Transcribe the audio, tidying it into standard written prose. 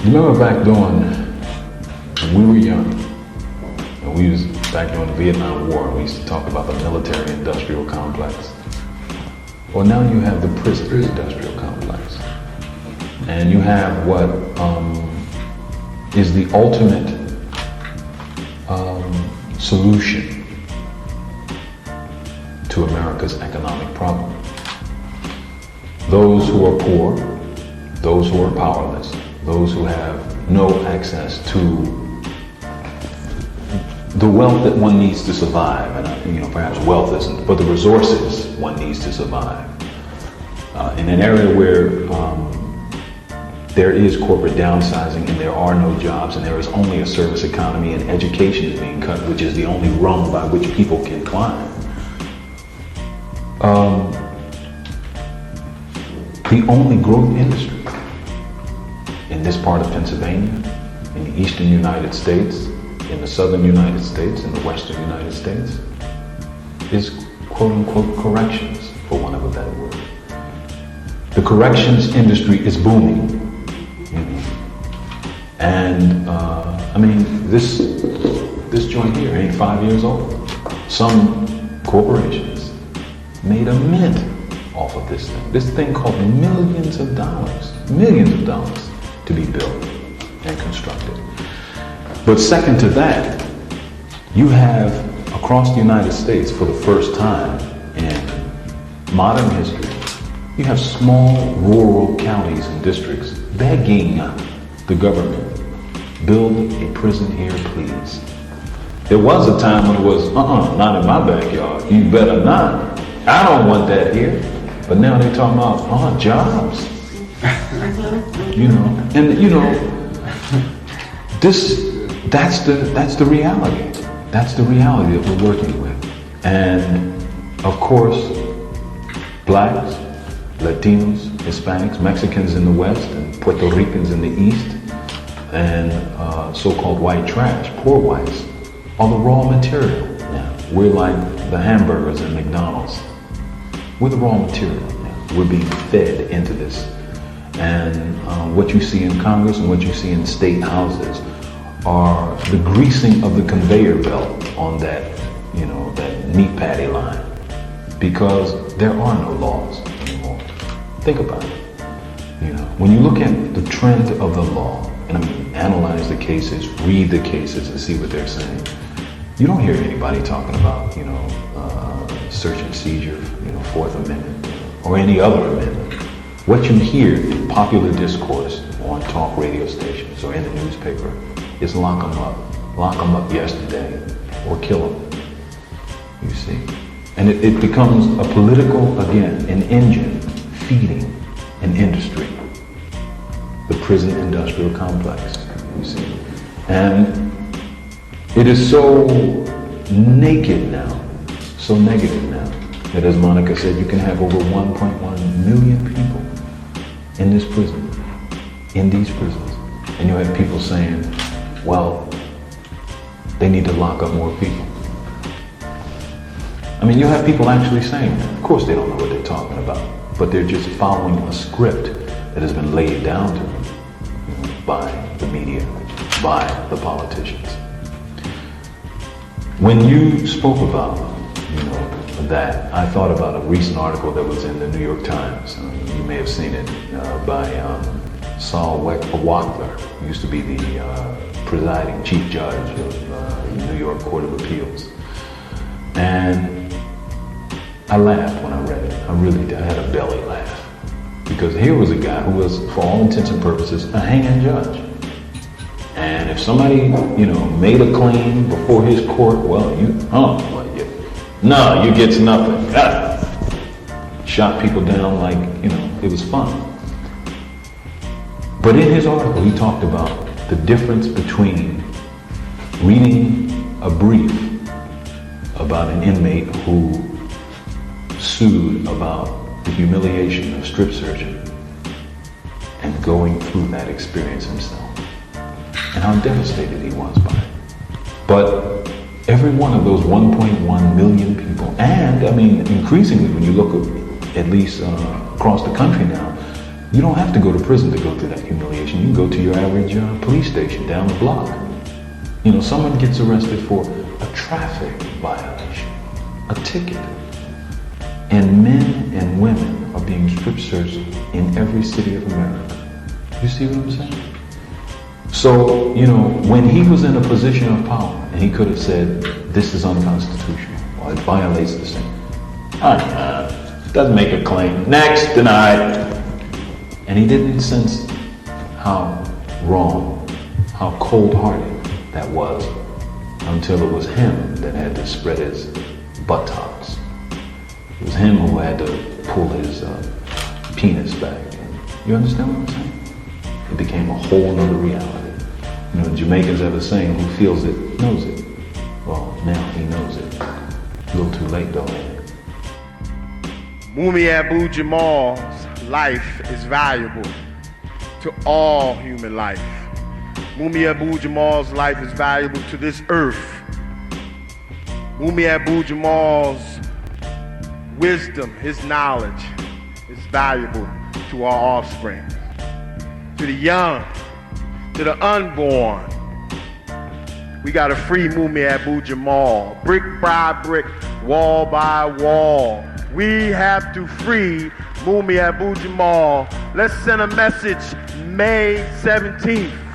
Remember back when we were young, and we was back during the Vietnam War, we used to talk about the military-industrial complex. Well, now you have the prison-industrial complex. And you have what is the ultimate solution to America's economic problem. Those who are poor, those who are powerless, those who have no access to the wealth that one needs to survive, and perhaps wealth isn't, but the resources one needs to survive. In an area where there is corporate downsizing and there are no jobs and there is only a service economy and education is being cut, which is the only rung by which people can climb. The only growth industry in this part of Pennsylvania, in the eastern United States, in the southern United States, in the western United States, is quote-unquote corrections, for want of a better word. The corrections industry is booming. And this joint here ain't 5 years old. Some corporations made a mint off of this thing. This thing cost millions of dollars to be built and constructed. But second to that, you have across the United States, for the first time in modern history, you have small rural counties and districts begging the government, build a prison here, please. There was a time when it was, not in my backyard. You better not. I don't want that here. But now they're talking about, jobs. That's the reality. That's the reality that we're working with. And of course, blacks, Latinos, Hispanics, Mexicans in the West, and Puerto Ricans in the East, and so-called white trash, poor whites, are the raw material now. We're like the hamburgers in McDonald's. We're the raw material now. We're being fed into this. And what you see in Congress and what you see in state houses are the greasing of the conveyor belt on that, that meat patty line. Because there are no laws anymore. Think about it. When you look at the trend of the law, and analyze the cases, read the cases, and see what they're saying, you don't hear anybody talking about, search and seizure, Fourth Amendment, or any other amendment. What you hear in popular discourse on talk radio stations or in the newspaper is lock them up yesterday, or kill them. You see? And it becomes a political, again, an engine feeding an industry. The prison industrial complex, you see. And it is so naked now, so negative now, that as Monica said, you can have over 1.1 million people in this prison, in these prisons. And you have people saying, well, they need to lock up more people. You have people actually saying that. Of course they don't know what they're talking about, but they're just following a script that has been laid down to them by the media, by the politicians. When you spoke about, that, I thought about a recent article that was in the New York Times. You may have seen it, by Saul Wachtler, who used to be the presiding chief judge of the New York Court of Appeals. And I laughed when I read it. I really did. I had a belly laugh. Because here was a guy who was, for all intents and purposes, a hanging judge. And if somebody, made a claim before his court, you get nothing. Shot people down like, it was fun. But in his article, he talked about the difference between reading a brief about an inmate who sued about the humiliation of strip searching and going through that experience himself, and how devastated he was by it. But every one of those 1.1 million people, and increasingly when you look at least across the country now, You don't have to go to prison to go through that humiliation. You can go to your average police station down the block. You know, someone gets arrested for a traffic violation, a ticket. And men and women are being strip searched in every city of America. You see what I'm saying? So, you know, when he was in a position of power, and he could have said, this is unconstitutional, or it violates the same. Doesn't make a claim. Next, denied. And he didn't sense how wrong, how cold-hearted that was until it was him that had to spread his buttocks. It was him who had to pull his penis back. You understand what I'm saying? It became a whole other reality. You know, Jamaicans have a saying, who feels it, knows it. Well, now he knows it. A little too late, though. Mumia Jamal's life is valuable to all human life. Mumia Jamal's life is valuable to this earth. Mumia Jamal's wisdom, his knowledge is valuable to our offspring, to the young, to the unborn. We gotta free Mumia Jamal, brick by brick, wall by wall. We have to free Mumia Jamal. Let's send a message May 17th.